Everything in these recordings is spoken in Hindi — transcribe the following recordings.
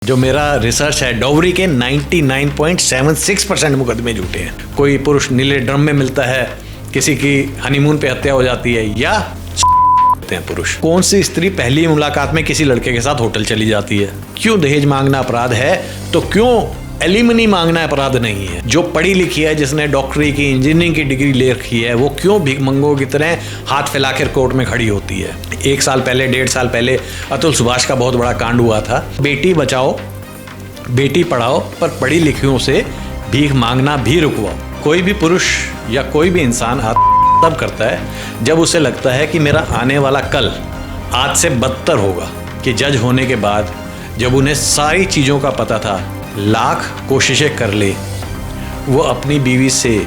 जो मेरा रिसर्च है, डॉवरी के 99.76% मुकदमे झूठे हैं। कोई पुरुष नीले ड्रम में मिलता है, किसी की हनीमून पे हत्या हो जाती है, या हैं पुरुष। कौन सी स्त्री पहली मुलाकात में किसी लड़के के साथ होटल चली जाती है? क्यों दहेज मांगना अपराध है तो क्यों एलिमनी मांगना अपराध नहीं है? जो पढ़ी लिखी है, जिसने डॉक्टरी की, इंजीनियरिंग की डिग्री ले रखी है, वो क्यों भिखमंगों की तरह हाथ फैलाकर कोर्ट में खड़ी होती है? 1 साल पहले, 1.5 साल पहले अतुल सुभाष का बहुत बड़ा कांड हुआ था। बेटी बचाओ बेटी पढ़ाओ, पर पढ़ी लिखियों से भीख मांगना भी रुकवाओ। कोई भी पुरुष या कोई भी इंसान तब करता है जब उसे लगता है कि मेरा आने वाला कल आज से बदतर होगा। कि जज होने के बाद जब उन्हें सारी चीज़ों का पता था, लाख कोशिशें कर ले, वो अपनी बीवी से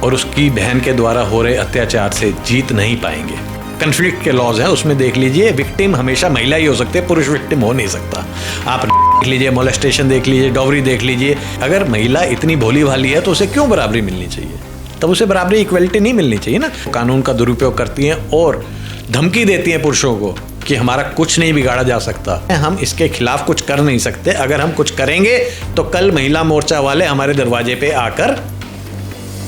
और उसकी बहन के द्वारा हो रहे अत्याचार से जीत नहीं पाएंगे। कन्फ्लिक्ट के लॉज हैं, उसमें देख लीजिए, विक्टिम हमेशा महिला ही हो सकते, पुरुष विक्टिम हो नहीं सकता। आप देख लीजिए, मोलेस्टेशन देख लीजिए, डॉवरी देख लीजिए। अगर महिला इतनी भोली भाली है तो उसे क्यों बराबरी मिलनी चाहिए? तब उसे बराबरी, इक्वलिटी नहीं मिलनी चाहिए ना। कानून का दुरुपयोग करती हैं और धमकी देती हैं पुरुषों को कि हमारा कुछ नहीं बिगाड़ा जा सकता, हम इसके खिलाफ कुछ कर नहीं सकते। अगर हम कुछ करेंगे तो कल महिला मोर्चा वाले हमारे दरवाजे पे आकर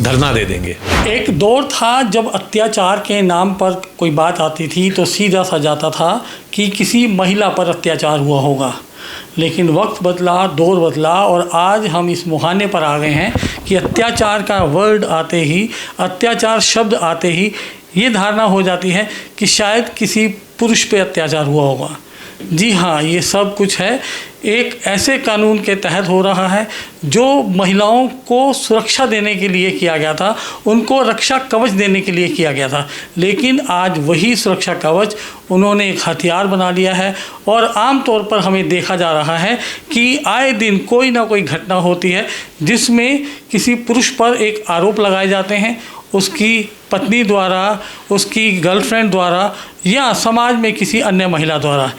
धरना दे देंगे। एक दौर था जब अत्याचार के नाम पर कोई बात आती थी तो सीधा सा जाता था कि किसी महिला पर अत्याचार हुआ होगा। लेकिन वक्त बदला, दौर बदला, और आज हम इस मुहाने पर आ गए हैं कि अत्याचार का वर्ड आते ही, अत्याचार शब्द आते ही ये धारणा हो जाती है कि शायद किसी पुरुष पे अत्याचार हुआ होगा। जी हाँ, ये सब कुछ है एक ऐसे कानून के तहत हो रहा है जो महिलाओं को सुरक्षा देने के लिए किया गया था, उनको रक्षा कवच देने के लिए किया गया था। लेकिन आज वही सुरक्षा कवच उन्होंने एक हथियार बना लिया है। और आम तौर पर हमें देखा जा रहा है कि आए दिन कोई ना कोई घटना होती है जिसमें किसी पुरुष पर एक आरोप लगाए जाते हैं, उसकी पत्नी द्वारा, उसकी गर्लफ्रेंड द्वारा, या समाज में किसी अन्य महिला द्वारा।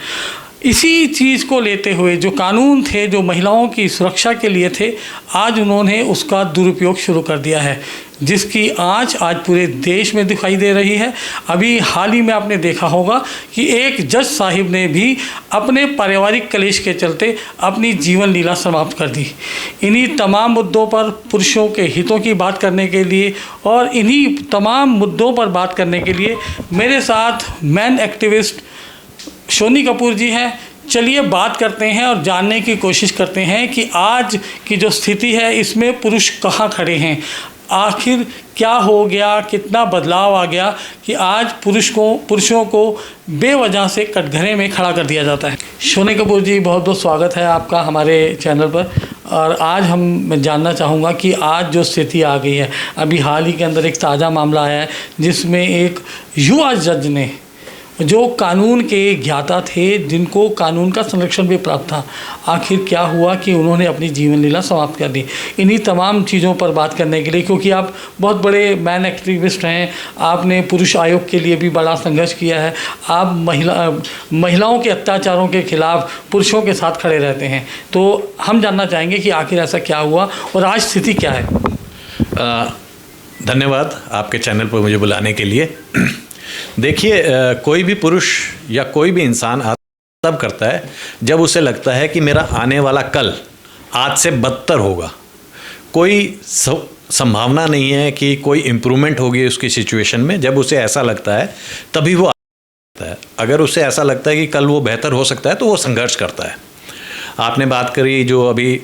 इसी चीज़ को लेते हुए जो कानून थे, जो महिलाओं की सुरक्षा के लिए थे, आज उन्होंने उसका दुरुपयोग शुरू कर दिया है, जिसकी आज पूरे देश में दिखाई दे रही है। अभी हाल ही में आपने देखा होगा कि एक जज साहिब ने भी अपने पारिवारिक कलेश के चलते अपनी जीवन लीला समाप्त कर दी। इन्हीं तमाम मुद्दों पर पुरुषों के हितों की बात करने के लिए और इन्हीं तमाम मुद्दों पर बात करने के लिए मेरे साथ मैन एक्टिविस्ट शोनी कपूर जी हैं। चलिए बात करते हैं और जानने की कोशिश करते हैं कि आज की जो स्थिति है इसमें पुरुष कहाँ खड़े हैं, आखिर क्या हो गया, कितना बदलाव आ गया कि आज पुरुषों को बेवजह से कटघरे में खड़ा कर दिया जाता है। शोनी कपूर जी, बहुत बहुत स्वागत है आपका हमारे चैनल पर। और आज मैं जानना चाहूँगा कि आज जो स्थिति आ गई है, अभी हाल ही के अंदर एक ताज़ा मामला आया है जिसमें एक युवा जज ने, जो कानून के ज्ञाता थे, जिनको कानून का संरक्षण भी प्राप्त था, आखिर क्या हुआ कि उन्होंने अपनी जीवन लीला समाप्त कर दी। इन्हीं तमाम चीज़ों पर बात करने के लिए, क्योंकि आप बहुत बड़े मैन एक्टिविस्ट हैं, आपने पुरुष आयोग के लिए भी बड़ा संघर्ष किया है, आप महिलाओं के अत्याचारों के खिलाफ पुरुषों के साथ खड़े रहते हैं, तो हम जानना चाहेंगे कि आखिर ऐसा क्या हुआ और आज स्थिति क्या है। धन्यवाद आपके चैनल पर मुझे बुलाने के लिए। देखिए, कोई भी पुरुष या कोई भी इंसान तब करता है जब उसे लगता है कि मेरा आने वाला कल आज से बदतर होगा। कोई संभावना नहीं है कि कोई इम्प्रूवमेंट होगी उसकी सिचुएशन में। जब उसे ऐसा लगता है तभी वो आता है। अगर उसे ऐसा लगता है कि कल वो बेहतर हो सकता है तो वो संघर्ष करता है। आपने बात करी जो अभी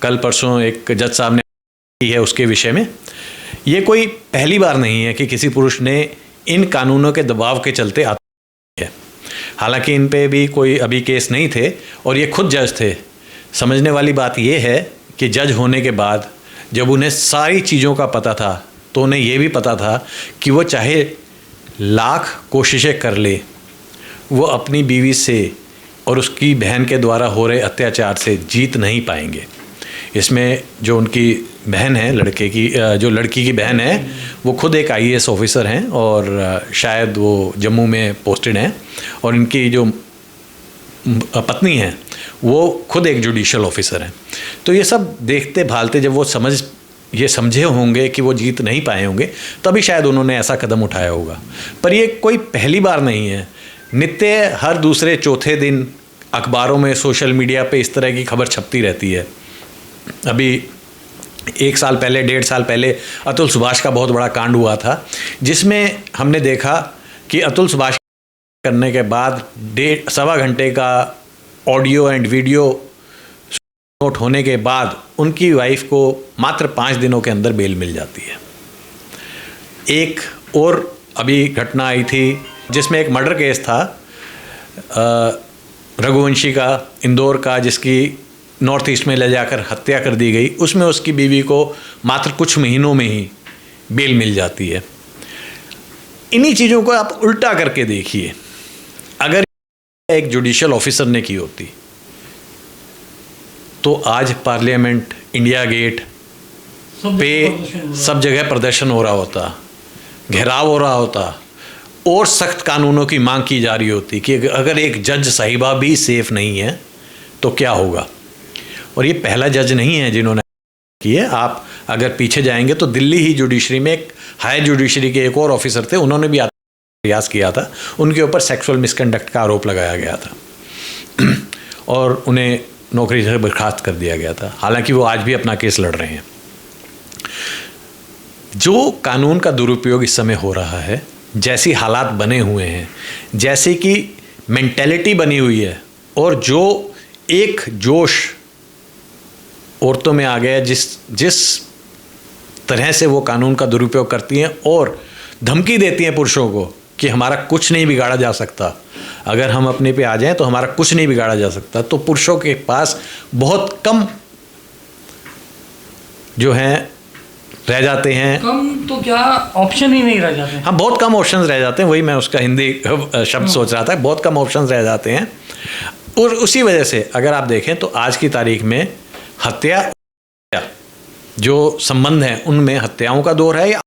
कल परसों एक जज साहब ने की है उसके विषय में, ये कोई पहली बार नहीं है कि किसी पुरुष ने इन कानूनों के दबाव के चलते आता है। हालांकि इन पे भी कोई अभी केस नहीं थे और ये खुद जज थे। समझने वाली बात ये है कि जज होने के बाद जब उन्हें सारी चीज़ों का पता था, तो उन्हें ये भी पता था कि वो चाहे लाख कोशिशें कर ले, वो अपनी बीवी से और उसकी बहन के द्वारा हो रहे अत्याचार से जीत नहीं पाएंगे। इसमें जो उनकी बहन है, जो लड़की की बहन है, वो खुद एक IAS ऑफिसर हैं और शायद वो जम्मू में पोस्टेड हैं, और इनकी जो पत्नी है वो खुद एक जुडिशल ऑफिसर हैं। तो ये सब देखते भालते जब वो समझे होंगे कि वो जीत नहीं पाए होंगे, तभी शायद उन्होंने ऐसा कदम उठाया होगा। पर ये कोई पहली बार नहीं है। नित्य हर दूसरे चौथे दिन अखबारों में, सोशल मीडिया पे इस तरह की खबर छपती रहती है। अभी 1 साल पहले, 1.5 साल पहले अतुल सुभाष का बहुत बड़ा कांड हुआ था, जिसमें हमने देखा कि अतुल सुभाष करने के बाद 1.5 घंटे का ऑडियो एंड वीडियो नोट होने के बाद उनकी वाइफ को मात्र 5 दिनों के अंदर बेल मिल जाती है। एक और अभी घटना आई थी जिसमें एक मर्डर केस था रघुवंशी का, इंदौर का, जिसकी नॉर्थ ईस्ट में ले जाकर हत्या कर दी गई। उसमें उसकी बीवी को मात्र कुछ महीनों में ही बेल मिल जाती है। इन्हीं चीज़ों को आप उल्टा करके देखिए, अगर एक जुडिशियल ऑफिसर ने की होती तो आज पार्लियामेंट, इंडिया गेट पे सब जगह प्रदर्शन हो रहा होता, घेराव हो रहा होता और सख्त कानूनों की मांग की जा रही होती कि अगर एक जज साहिबा भी सेफ नहीं है तो क्या होगा। और ये पहला जज नहीं है जिन्होंने की है। आप अगर पीछे जाएंगे तो दिल्ली ही जुडिशरी में एक हायर जुडिशरी के एक और ऑफिसर थे, उन्होंने भी प्रयास किया था, उनके ऊपर सेक्सुअल मिसकंडक्ट का आरोप लगाया गया था और उन्हें नौकरी से बर्खास्त कर दिया गया था। हालांकि वो आज भी अपना केस लड़ रहे हैं। जो कानून का दुरुपयोग इस समय हो रहा है, जैसी हालात बने हुए हैं, जैसे कि मेंटेलिटी बनी हुई है और जो एक जोश औरतों में आ गया, जिस तरह से वो कानून का दुरुपयोग करती हैं और धमकी देती हैं पुरुषों को कि हमारा कुछ नहीं बिगाड़ा जा सकता, अगर हम अपने पे आ जाएं तो हमारा कुछ नहीं बिगाड़ा जा सकता, तो पुरुषों के पास बहुत कम जो हैं रह जाते हैं। कम तो क्या, ऑप्शन ही नहीं रह जाते हैं। हाँ, बहुत कम ऑप्शंस रह जाते हैं, वही मैं उसका हिंदी शब्द सोच रहा था, बहुत कम ऑप्शंस रह जाते हैं। और उसी वजह से अगर आप देखें तो आज की तारीख में हत्या जो संबंध हैं उनमें हत्याओं का दौर है या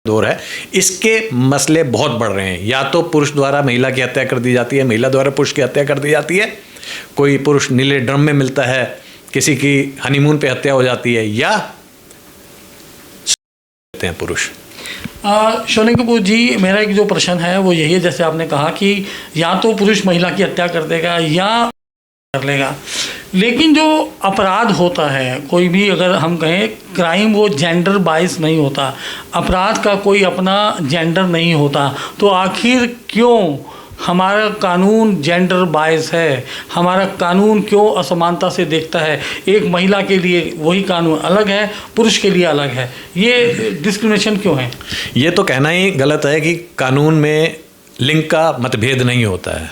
दौर है, इसके मसले बहुत बढ़ रहे हैं। या तो पुरुष द्वारा महिला की हत्या कर दी जाती है, महिला द्वारा पुरुष की हत्या कर दी जाती है, कोई पुरुष नीले ड्रम में मिलता है, किसी की हनीमून पे हत्या हो जाती है, या हैं पुरुष। शोनी कपूर जी, मेरा एक जो प्रश्न है वो यही है, जैसे आपने कहा कि या तो पुरुष महिला की हत्या कर देगा या कर लेगा, लेकिन जो अपराध होता है, कोई भी अगर हम कहें क्राइम, वो जेंडर बाइस नहीं होता, अपराध का कोई अपना जेंडर नहीं होता, तो आखिर क्यों हमारा कानून जेंडर बायस है? हमारा कानून क्यों असमानता से देखता है? एक महिला के लिए वही कानून अलग है, पुरुष के लिए अलग है, ये डिस्क्रिमिनेशन क्यों है? ये तो कहना ही गलत है कि कानून में लिंग का मतभेद नहीं होता है।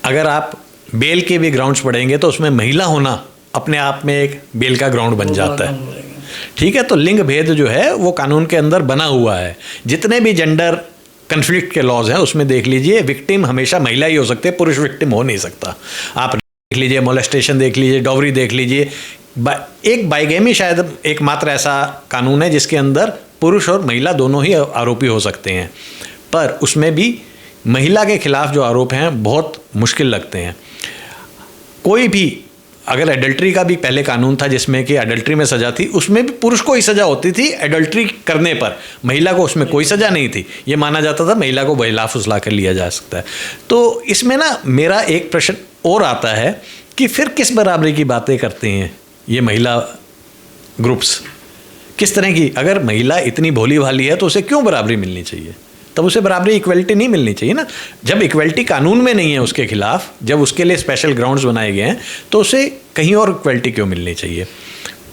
अगर आप बेल के भी ग्राउंड्स पढ़ेंगे तो उसमें महिला होना अपने आप में एक बेल का ग्राउंड बन जाता है। ठीक है, तो लिंग भेद जो है वो कानून के अंदर बना हुआ है। जितने भी जेंडर कन्फ्लिक्ट के लॉज हैं उसमें देख लीजिए, विक्टिम हमेशा महिला ही हो सकते हैं, पुरुष विक्टिम हो नहीं सकता। आप देख लीजिए, मोलेस्टेशन देख लीजिए, डॉवरी देख लीजिए, एक बाइगेमी शायद एकमात्र ऐसा कानून है जिसके अंदर पुरुष और महिला दोनों ही आरोपी हो सकते हैं, पर उसमें भी महिला के खिलाफ जो आरोप हैं बहुत मुश्किल लगते हैं। कोई भी, अगर एडल्ट्री का भी पहले कानून था जिसमें कि एडल्ट्री में सज़ा थी, उसमें भी पुरुष को ही सज़ा होती थी एडल्ट्री करने पर, महिला को उसमें कोई सज़ा नहीं थी। ये माना जाता था महिला को बहिला फुसला कर लिया जा सकता है। तो इसमें ना मेरा एक प्रश्न और आता है कि फिर किस बराबरी की बातें करते हैं ये महिला ग्रुप्स, किस तरह की? अगर महिला इतनी भोली भाली है तो उसे क्यों बराबरी मिलनी चाहिए? तब उसे बराबरी, इक्वलिटी नहीं मिलनी चाहिए ना। जब इक्वलिटी कानून में नहीं है उसके खिलाफ, जब उसके लिए स्पेशल ग्राउंड्स बनाए गए हैं, तो उसे कहीं और इक्वलिटी क्यों मिलनी चाहिए?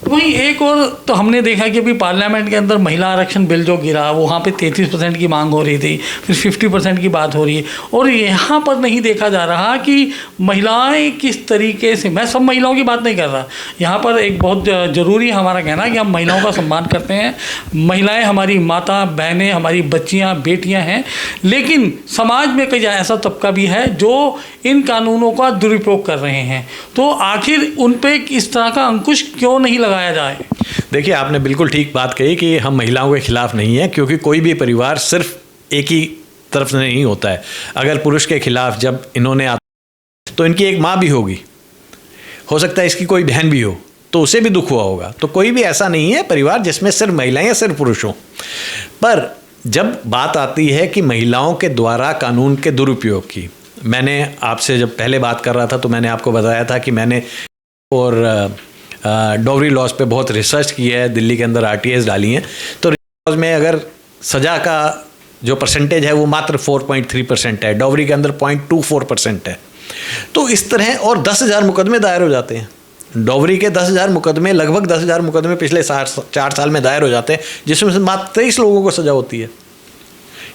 वही एक और तो हमने देखा कि अभी पार्लियामेंट के अंदर महिला आरक्षण बिल जो गिरा, वहाँ पे 33% की मांग हो रही थी, फिर 50% की बात हो रही है, और यहाँ पर नहीं देखा जा रहा कि महिलाएं किस तरीके से, मैं सब महिलाओं की बात नहीं कर रहा, यहाँ पर एक बहुत ज़रूरी हमारा कहना कि हम महिलाओं का सम्मान करते हैं, महिलाएं हमारी माता बहनें, हमारी बच्चियाँ बेटियाँ हैं, लेकिन समाज में कई ऐसा तबका भी है जो इन कानूनों का दुरुपयोग कर रहे हैं। तो आखिर उन पर इस तरह का अंकुश क्यों नहीं लगाया जाए? देखिए, आपने बिल्कुल ठीक बात कही कि हम महिलाओं के खिलाफ नहीं है, क्योंकि कोई भी परिवार सिर्फ एक ही तरफ से नहीं होता है। अगर पुरुष के खिलाफ जब इन्होंने तो इनकी एक माँ भी होगी, हो सकता है इसकी कोई बहन भी हो, तो उसे भी दुख हुआ होगा। तो कोई भी ऐसा नहीं है परिवार जिसमें सिर्फ महिलाएं या सिर्फ पुरुष हों। पर जब बात आती है कि महिलाओं के द्वारा कानून के दुरुपयोग की, मैंने आपसे जब पहले बात कर रहा था तो मैंने आपको बताया था कि मैंने और डॉवरी लॉज पे बहुत रिसर्च की है, दिल्ली के अंदर आरटीआईज डाली हैं। तो लॉज में अगर सज़ा का जो परसेंटेज है वो मात्र 4.3% है, डॉवरी के अंदर 0.24% है। तो इस तरह और 10,000 मुकदमे दायर हो जाते हैं। डॉवरी के 10,000 मुकदमे, लगभग 10,000 मुकदमे पिछले 4 साल में दायर हो जाते हैं, जिसमें से मात्र 23 लोगों को सज़ा होती है।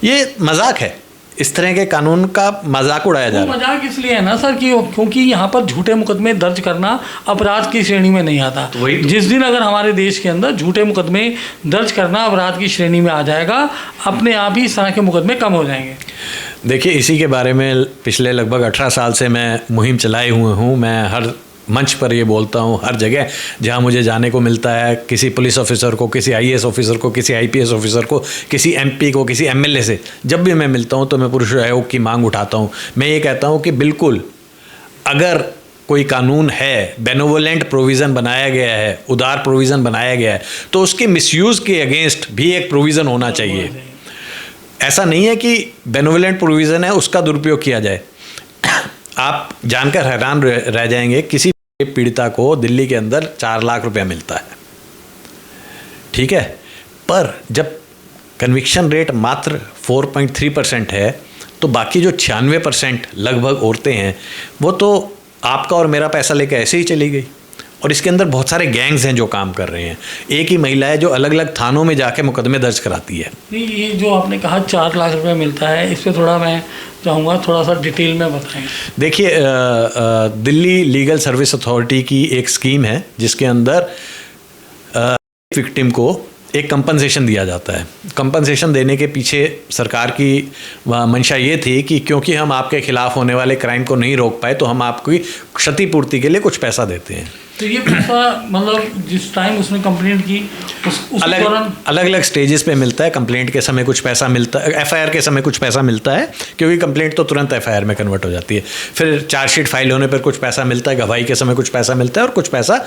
ये मजाक है, इस तरह के कानून का मजाक उड़ाया जा रहा है। मजाक इसलिए है ना सर कि क्योंकि यहाँ पर झूठे मुकदमे दर्ज करना अपराध की श्रेणी में नहीं आता। तो जिस दिन अगर हमारे देश के अंदर झूठे मुकदमे दर्ज करना अपराध की श्रेणी में आ जाएगा, अपने आप ही इस तरह के मुकदमे कम हो जाएंगे। देखिए, इसी के बारे में पिछले लगभग 18 साल से मैं मुहिम चलाए हुए हूँ। मैं हर मंच पर ये बोलता हूँ, हर जगह जहाँ मुझे जाने को मिलता है, किसी पुलिस ऑफिसर को, किसी आईएएस ऑफिसर को, किसी आईपीएस ऑफिसर को, किसी एमपी को, किसी एमएलए से जब भी मैं मिलता हूँ तो मैं पुरुष आयोग की मांग उठाता हूँ। मैं ये कहता हूँ कि बिल्कुल अगर कोई कानून है, बेनोवोलेंट प्रोविज़न बनाया गया है, उदार प्रोविज़न बनाया गया है, तो उसके मिसयूज़ के अगेंस्ट भी एक प्रोविज़न होना चाहिए। ऐसा नहीं है कि बेनोवोलेंट प्रोविज़न है उसका दुरुपयोग किया जाए। आप जानकर हैरान रह जाएंगे, किसी पीड़िता को दिल्ली के अंदर 4 लाख रुपया मिलता है, ठीक है, पर जब कन्विक्शन रेट मात्र 4.3% है तो बाकी जो 96% लगभग औरतें हैं वो तो आपका और मेरा पैसा लेकर ऐसे ही चली गई। और इसके अंदर बहुत सारे गैंग्स हैं जो काम कर रहे हैं। एक ही महिला है जो अलग अलग थानों में जाके मुकदमे दर्ज कराती है। नहीं, ये जो आपने कहा 4 लाख रुपए मिलता है, इस पर थोड़ा मैं चाहूँगा थोड़ा सा डिटेल में बताएं। देखिए, दिल्ली लीगल सर्विस अथॉरिटी की एक स्कीम है जिसके अंदर विक्टिम को एक कंपनसेशन दिया जाता है। कंपनसेशन देने के पीछे सरकार की मंशा ये थी कि क्योंकि हम आपके खिलाफ होने वाले क्राइम को नहीं रोक पाए तो हम आपकी क्षतिपूर्ति के लिए कुछ पैसा देते हैं। तो ये पैसा मतलब जिस टाइम उसने कंप्लेंट की उस अलग अलग स्टेजेस पे मिलता है। कंप्लेंट के समय कुछ पैसा मिलता है, एफआईआर के समय कुछ पैसा मिलता है, क्योंकि कंप्लेंट तो तुरंत एफआईआर में कन्वर्ट हो जाती है। फिर चार्जशीट फाइल होने पर कुछ पैसा मिलता है, गवाही के समय कुछ पैसा मिलता है, और कुछ पैसा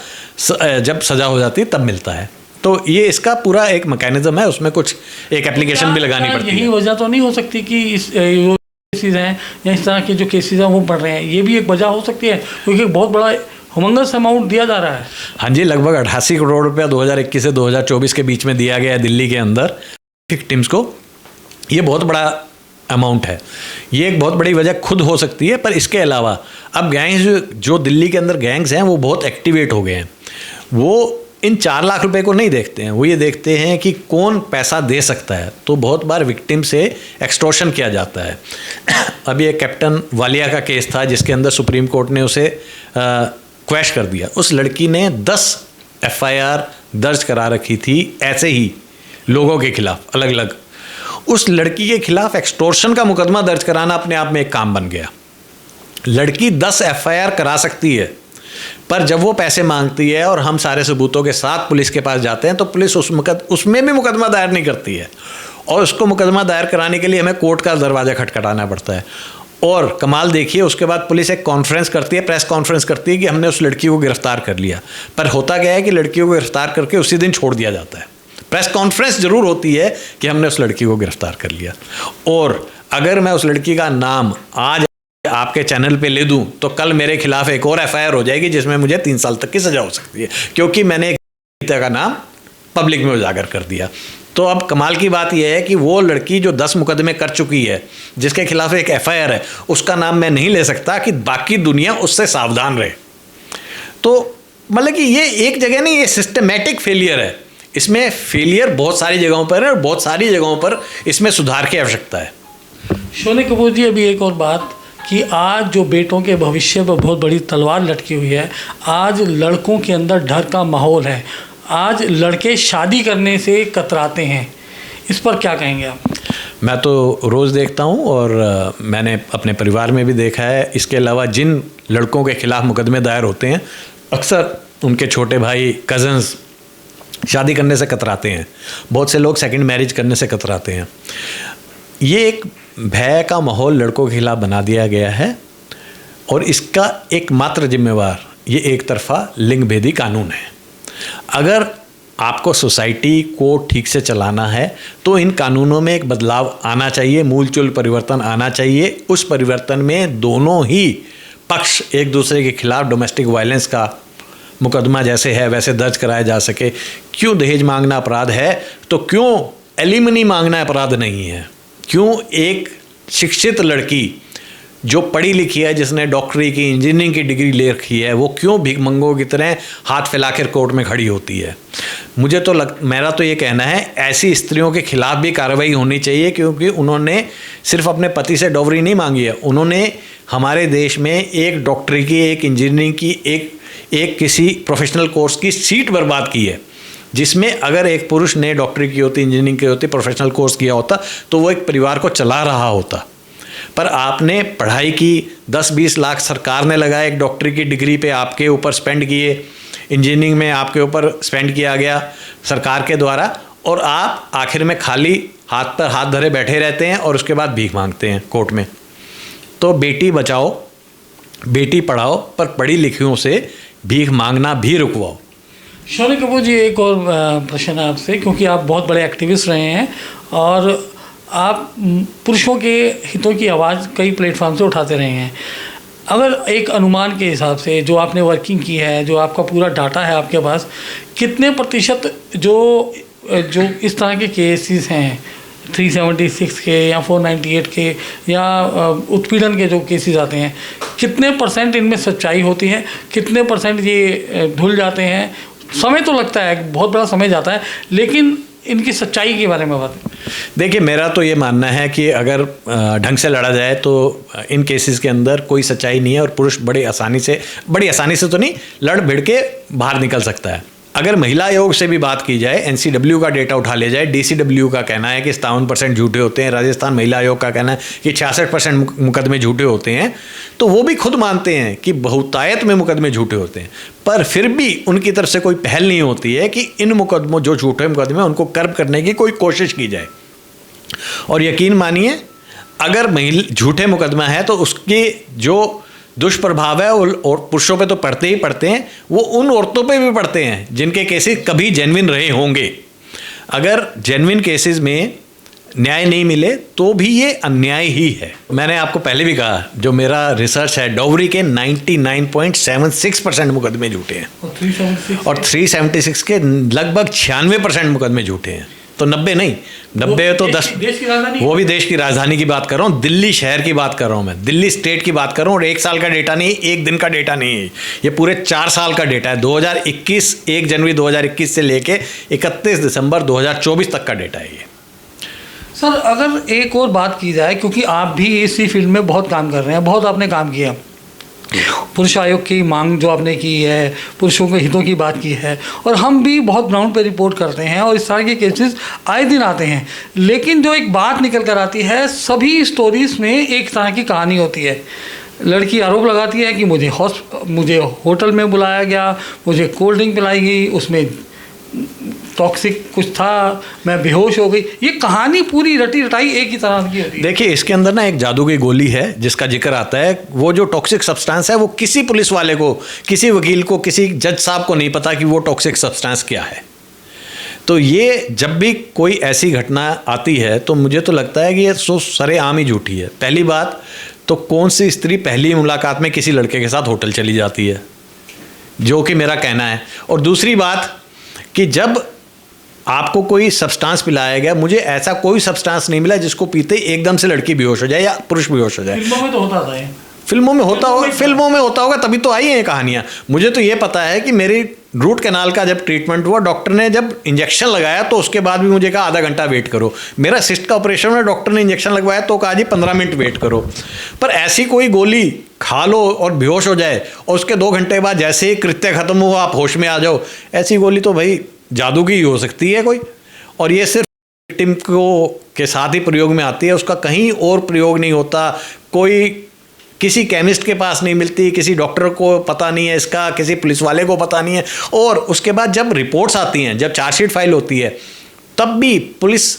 जब सजा हो जाती है तब मिलता है। तो ये इसका पूरा एक मैकेनिज्म है, उसमें कुछ एक एप्लीकेशन भी लगानी पड़ती है। यही वजह तो नहीं हो सकती कि इस केसेज हैं या इस तरह के जो केसेज हैं वो बढ़ रहे हैं, ये भी एक वजह हो सकती है, क्योंकि बहुत बड़ा ह्यूमंगस अमाउंट दिया जा रहा है। हाँ जी, लगभग 88 करोड़ रुपया 2021 से 2024 के बीच में दिया गया है दिल्ली के अंदर विक्टिम्स को। ये बहुत बड़ा अमाउंट है, ये एक बहुत बड़ी वजह खुद हो सकती है। पर इसके अलावा अब गैंग्स, जो दिल्ली के अंदर गैंग्स हैं, वो बहुत एक्टिवेट हो गए हैं। वो इन 4 लाख रुपए को नहीं देखते हैं, वो ये देखते हैं कि कौन पैसा दे सकता है। तो बहुत बार विक्टिम से एक्सटॉर्शन किया जाता है। अभी एक कैप्टन वालिया का केस था जिसके अंदर सुप्रीम कोर्ट ने उसे क्वैश कर दिया। उस लड़की ने 10 एफआईआर दर्ज करा रखी थी ऐसे ही लोगों के खिलाफ अलग अलग। उस लड़की के खिलाफ एक्सटॉर्शन का मुकदमा दर्ज कराना अपने आप में एक काम बन गया। लड़की 10 एफआईआर करा सकती है, पर जब वो पैसे मांगती है और हम सारे सबूतों के साथ पुलिस के पास जाते हैं तो पुलिस उसमें भी मुकदमा दायर नहीं करती है, और उसको मुकदमा दायर कराने के लिए हमें कोर्ट का दरवाज़ा खटखटाना पड़ता है। और कमाल देखिए, उसके बाद पुलिस एक कॉन्फ्रेंस करती है, प्रेस कॉन्फ्रेंस करती है कि हमने उस लड़की को गिरफ्तार कर लिया। पर होता क्या है कि लड़कियों को गिरफ्तार करके उसी दिन छोड़ दिया जाता है। प्रेस कॉन्फ्रेंस जरूर होती है कि हमने उस लड़की को गिरफ्तार कर लिया, और अगर मैं उस लड़की का नाम आज आपके चैनल पे ले दूं तो कल मेरे खिलाफ एक और एफआईआर हो जाएगी जिसमें मुझे 3 साल तक की सजा हो सकती है, क्योंकि मैंने एक पीड़िता का नाम पब्लिक में उजागर कर दिया। तो अब कमाल की बात यह है कि वो लड़की जो 10 मुकदमे कर चुकी है, जिसके खिलाफ एक एफआईआर है, उसका नाम मैं नहीं ले सकता कि बाकी दुनिया उससे सावधान रहे। तो मतलब कि ये एक जगह नहीं, ये सिस्टमेटिक फेलियर है। इसमें फेलियर बहुत सारी जगहों पर है और बहुत सारी जगहों पर इसमें सुधार की आवश्यकता है। शोने कपूर जी, अभी एक और बात कि आज जो बेटों के भविष्य पर बहुत बड़ी तलवार लटकी हुई है, आज लड़कों के अंदर डर का माहौल है, आज लड़के शादी करने से कतराते हैं, इस पर क्या कहेंगे आप? मैं तो रोज़ देखता हूँ और मैंने अपने परिवार में भी देखा है। इसके अलावा जिन लड़कों के खिलाफ मुकदमे दायर होते हैं, अक्सर उनके छोटे भाई, कज़न्स शादी करने से कतराते हैं। बहुत से लोग सेकंड मैरिज करने से कतराते हैं। ये एक भय का माहौल लड़कों के खिलाफ बना दिया गया है, और इसका एकमात्र जिम्मेवार ये एक तरफा लिंग भेदी कानून है। अगर आपको सोसाइटी को ठीक से चलाना है तो इन कानूनों में एक बदलाव आना चाहिए, मूलचूल परिवर्तन आना चाहिए। उस परिवर्तन में दोनों ही पक्ष एक दूसरे के खिलाफ डोमेस्टिक वायलेंस का मुकदमा जैसे है वैसे दर्ज कराया जा सके। क्यों दहेज मांगना अपराध है तो क्यों एलिमनी मांगना अपराध नहीं है? क्यों एक शिक्षित लड़की जो पढ़ी लिखी है, जिसने डॉक्टरी की, इंजीनियरिंग की डिग्री ले रखी है, वो क्यों भिखमंगों की तरह हाथ फैलाकर कोर्ट में खड़ी होती है? मेरा तो ये कहना है ऐसी स्त्रियों के खिलाफ भी कार्रवाई होनी चाहिए, क्योंकि उन्होंने सिर्फ अपने पति से डॉवरी नहीं मांगी है, उन्होंने हमारे देश में एक डॉक्टरी की, एक इंजीनियरिंग की, एक किसी प्रोफेशनल कोर्स की सीट बर्बाद की है, जिसमें अगर एक पुरुष ने डॉक्टरी की होती, इंजीनियरिंग की होती, प्रोफेशनल कोर्स किया होता तो वो एक परिवार को चला रहा होता। पर आपने पढ़ाई की, 10-20 लाख सरकार ने लगाए एक डॉक्टरी की डिग्री पे आपके ऊपर स्पेंड किए, इंजीनियरिंग में आपके ऊपर स्पेंड किया गया सरकार के द्वारा, और आप आखिर में खाली हाथ पर हाथ धरे बैठे रहते हैं और उसके बाद भीख मांगते हैं कोर्ट में। तो बेटी बचाओ, बेटी पढ़ाओ, पर पढ़ी लिखियों से भीख मांगना भी रुकवाओ। शौर्य कपूर जी, एक और प्रश्न है आपसे, क्योंकि आप बहुत बड़े एक्टिविस्ट रहे हैं और आप पुरुषों के हितों की आवाज़ कई प्लेटफॉर्म से उठाते रहे हैं। अगर एक अनुमान के हिसाब से जो आपने वर्किंग की है, जो आपका पूरा डाटा है आपके पास, कितने प्रतिशत जो इस तरह के केसेस हैं 376 के या 498 के या उत्पीड़न के जो केसेस आते हैं, कितने % इनमें सच्चाई होती है, कितने % ये धुल जाते हैं? समय तो लगता है, बहुत बड़ा समय जाता है, लेकिन इनकी सच्चाई के बारे में बात। देखिए, मेरा तो ये मानना है कि अगर ढंग से लड़ा जाए तो इन केसेस के अंदर कोई सच्चाई नहीं है और पुरुष बड़ी आसानी से तो नहीं, लड़ भिड़ के बाहर निकल सकता है। अगर महिला आयोग से भी बात की जाए, NCW का डेटा उठा लिया जाए, DCW का कहना है कि 57% झूठे होते हैं, राजस्थान महिला आयोग का कहना है कि 66% मुकदमे झूठे होते हैं, तो वो भी खुद मानते हैं कि बहुतायत में मुकदमे झूठे होते हैं, पर फिर भी उनकी तरफ से कोई पहल नहीं होती है कि इन मुकदमों, जो झूठे मुकदमे, उनको कर्ब करने की कोई कोशिश की जाए। और यकीन मानिए, अगर झूठे मुकदमा है तो उसके जो दुष्प्रभाव है और पुरुषों पे तो पड़ते ही पड़ते हैं, वो उन औरतों पे भी पड़ते हैं जिनके केसेस कभी जेन्युइन रहे होंगे। अगर जेन्युइन केसेस में न्याय नहीं मिले तो भी ये अन्याय ही है। मैंने आपको पहले भी कहा, जो मेरा रिसर्च है, डॉवरी के 99.76% मुकदमे झूठे हैं और 376 के लगभग 96% मुकदमे झूठे हैं। तो 90 नहीं, 90 तो 10, वो भी देश की राजधानी की बात कर रहा हूँ, दिल्ली शहर की बात कर रहा हूँ मैं, दिल्ली स्टेट की बात कर रहा हूँ। और 1 साल का डेटा नहीं, 1 दिन का डेटा नहीं है, ये पूरे 4 साल का डेटा है। 2021, 1 जनवरी 2021 से लेके 31 दिसंबर 2024 तक का डेटा है ये। सर, अगर एक और बात की जाए, क्योंकि आप भी इसी फील्ड में बहुत काम कर रहे हैं, बहुत आपने काम किया, पुरुष आयोग की मांग जो आपने की है, पुरुषों के हितों की बात की है, और हम भी बहुत ग्राउंड पे रिपोर्ट करते हैं और इस तरह के केसेस आए दिन आते हैं, लेकिन जो एक बात निकल कर आती है, सभी स्टोरीज में एक तरह की कहानी होती है। लड़की आरोप लगाती है कि मुझे होटल में बुलाया गया, मुझे कोल्ड ड्रिंक पिलाई गई, उसमें टॉक्सिक कुछ था, मैं बेहोश हो गई। ये कहानी पूरी रटी रटाई एक ही तरह की होती है। देखिए, इसके अंदर ना एक जादू की गोली है जिसका जिक्र आता है। वो जो टॉक्सिक सब्सटेंस है, वो किसी पुलिस वाले को, किसी वकील को, किसी जज साहब को नहीं पता कि वो टॉक्सिक सब्सटेंस क्या है। तो ये जब भी कोई ऐसी घटना आती है तो मुझे तो लगता है कि ये सरेआम ही झूठी है। पहली बात तो, कौन सी स्त्री पहली मुलाकात में किसी लड़के के साथ होटल चली जाती है, जो कि मेरा कहना है। और दूसरी बात कि जब आपको कोई सब्सटेंस पिलाया गया, मुझे ऐसा कोई सब्सटेंस नहीं मिला जिसको पीते एकदम से लड़की बेहोश हो जाए या पुरुष बेहोश हो जाए। फिल्मों में तो होता था ये। फिल्मों में होता होगा, तभी तो आई हैं ये कहानियाँ। मुझे तो ये पता है कि मेरी रूट कैनाल का जब ट्रीटमेंट हुआ, डॉक्टर ने जब इंजेक्शन लगाया तो उसके बाद भी मुझे कहा आधा घंटा वेट करो। मेरा सिस्ट का ऑपरेशन में डॉक्टर ने इंजेक्शन लगवाया तो कहा जी 15 मिनट वेट करो। पर ऐसी कोई गोली खा लो और बेहोश हो जाए और उसके 2 घंटे बाद जैसे ही कृत्य खत्म हुआ आप होश में आ जाओ, ऐसी गोली तो भाई जादू की ही हो सकती है कोई। और ये सिर्फ विक्टिम को के साथ ही प्रयोग में आती है, उसका कहीं और प्रयोग नहीं होता। कोई किसी केमिस्ट के पास नहीं मिलती, किसी डॉक्टर को पता नहीं है इसका, किसी पुलिस वाले को पता नहीं है। और उसके बाद जब रिपोर्ट्स आती हैं, जब चार्जशीट फाइल होती है, तब भी पुलिस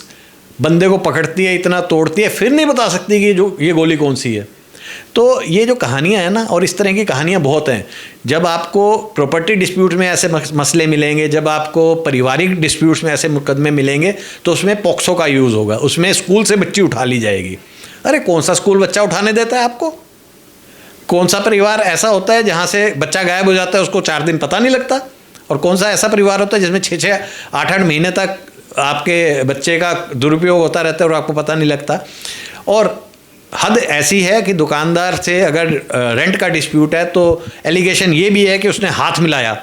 बंदे को पकड़ती है, इतना तोड़ती है, फिर नहीं बता सकती कि जो ये गोली कौन सी है। तो ये जो कहानियाँ हैं ना, और इस तरह की कहानियाँ बहुत हैं। जब आपको प्रॉपर्टी डिस्प्यूट में ऐसे मसले मिलेंगे, जब आपको पारिवारिक डिस्प्यूट्स में ऐसे मुकदमे मिलेंगे, तो उसमें पॉक्सो का यूज़ होगा, उसमें स्कूल से बच्ची उठा ली जाएगी। अरे कौन सा स्कूल बच्चा उठाने देता है आपको? कौन सा परिवार ऐसा होता है जहाँ से बच्चा गायब हो जाता है, उसको 4 दिन पता नहीं लगता? और कौन सा ऐसा परिवार होता है जिसमें 6-6, 8-8 महीने तक आपके बच्चे का दुरुपयोग होता रहता है और आपको पता नहीं लगता? और हद ऐसी है कि दुकानदार से अगर रेंट का डिस्प्यूट है तो एलिगेशन ये भी है कि उसने हाथ मिलाया,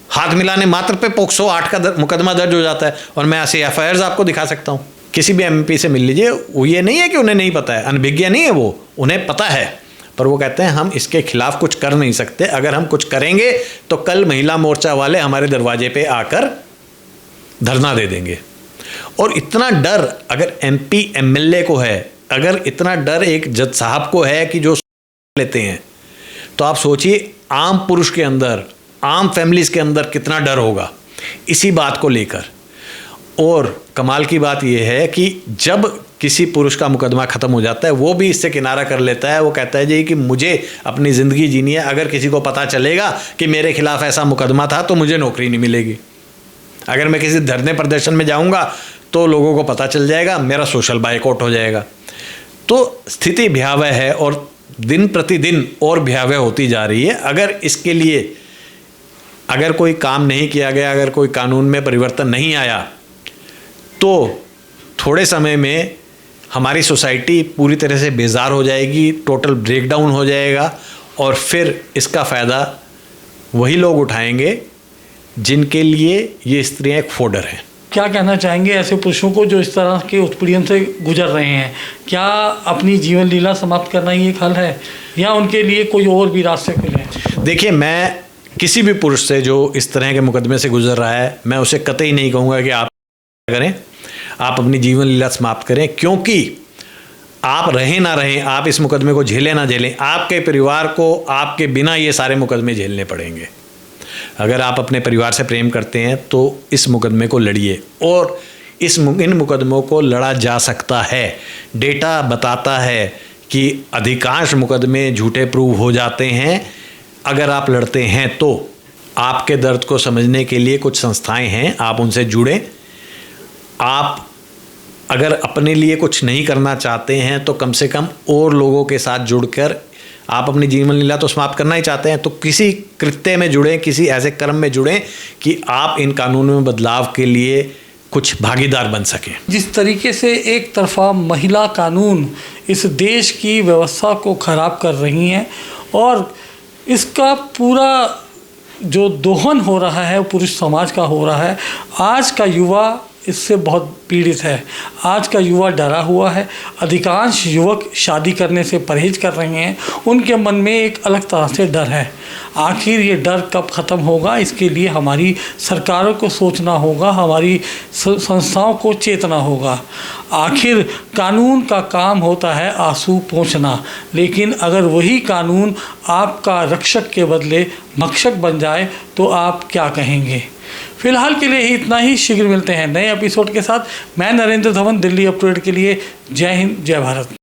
हाथ मिलाने मात्र पे पॉक्सो 8 का मुकदमा दर्ज हो जाता है। और मैं ऐसे FIRs आपको दिखा सकता हूँ। किसी भी MP से मिल लीजिए, वो ये नहीं है कि उन्हें नहीं पता है, अनभिज्ञ नहीं है वो, उन्हें पता है, पर वो कहते हैं हम इसके खिलाफ कुछ कर नहीं सकते। अगर हम कुछ करेंगे तो कल महिला मोर्चा वाले हमारे दरवाजे पे आकर धरना दे देंगे। और इतना डर अगर MP MLA को है, अगर इतना डर एक जज साहब को है कि जो लेते हैं, तो आप सोचिए आम पुरुष के अंदर, आम फैमिलीज के अंदर कितना डर होगा इसी बात को लेकर। और कमाल की बात यह है कि जब किसी पुरुष का मुकदमा ख़त्म हो जाता है, वो भी इससे किनारा कर लेता है। वो कहता है जी कि मुझे अपनी ज़िंदगी जीनी है, अगर किसी को पता चलेगा कि मेरे खिलाफ ऐसा मुकदमा था तो मुझे नौकरी नहीं मिलेगी। अगर मैं किसी धरने प्रदर्शन में जाऊंगा तो लोगों को पता चल जाएगा, मेरा सोशल बायकॉट हो जाएगा। तो स्थिति भयावह है और दिन प्रतिदिन और भयावह होती जा रही है। अगर इसके लिए अगर कोई काम नहीं किया गया, अगर कोई कानून में परिवर्तन नहीं आया, तो थोड़े समय में हमारी सोसाइटी पूरी तरह से बेजार हो जाएगी, टोटल ब्रेकडाउन हो जाएगा। और फिर इसका फ़ायदा वही लोग उठाएंगे जिनके लिए ये स्त्रियां एक फोडर हैं। क्या कहना चाहेंगे ऐसे पुरुषों को जो इस तरह के उत्पीड़न से गुजर रहे हैं? क्या अपनी जीवन लीला समाप्त करना ही एक हल है, या उनके लिए कोई और भी रास्ते खुले? देखिए, मैं किसी भी पुरुष से जो इस तरह के मुकदमे से गुजर रहा है, मैं उसे कतई नहीं कहूँगा कि आप करें, आप अपनी जीवन लीला समाप्त करें। क्योंकि आप रहें ना रहें, आप इस मुकदमे को झेलें ना झेलें, आपके परिवार को आपके बिना ये सारे मुकदमे झेलने पड़ेंगे। अगर आप अपने परिवार से प्रेम करते हैं तो इस मुकदमे को लड़िए, और इन मुकदमों को लड़ा जा सकता है। डेटा बताता है कि अधिकांश मुकदमे झूठे प्रूव हो जाते हैं अगर आप लड़ते हैं तो। आपके दर्द को समझने के लिए कुछ संस्थाएं हैं, आप उनसे जुड़ें। आप अगर अपने लिए कुछ नहीं करना चाहते हैं तो कम से कम और लोगों के साथ जुड़कर, आप अपनी जीवन लीला तो समाप्त करना ही चाहते हैं तो किसी कृत्य में जुड़ें, किसी ऐसे कर्म में जुड़ें कि आप इन कानूनों में बदलाव के लिए कुछ भागीदार बन सकें। जिस तरीके से एक तरफा महिला कानून इस देश की व्यवस्था को ख़राब कर रही हैं और इसका पूरा जो दोहन हो रहा है पुरुष समाज का हो रहा है, आज का युवा इससे बहुत पीड़ित है। आज का युवा डरा हुआ है। अधिकांश युवक शादी करने से परहेज कर रहे हैं। उनके मन में एक अलग तरह से डर है। आखिर ये डर कब ख़त्म होगा, इसके लिए हमारी सरकारों को सोचना होगा, हमारी संस्थाओं को चेतना होगा। आखिर कानून का काम होता है आंसू पोंछना, लेकिन अगर वही कानून आपका रक्षक के बदले भक्षक बन जाए तो आप क्या कहेंगे? फिलहाल के लिए इतना ही। शीघ्र मिलते हैं नए एपिसोड के साथ। मैं नरेंद्र धवन, दिल्ली अपडेट के लिए। जय हिंद, जय भारत।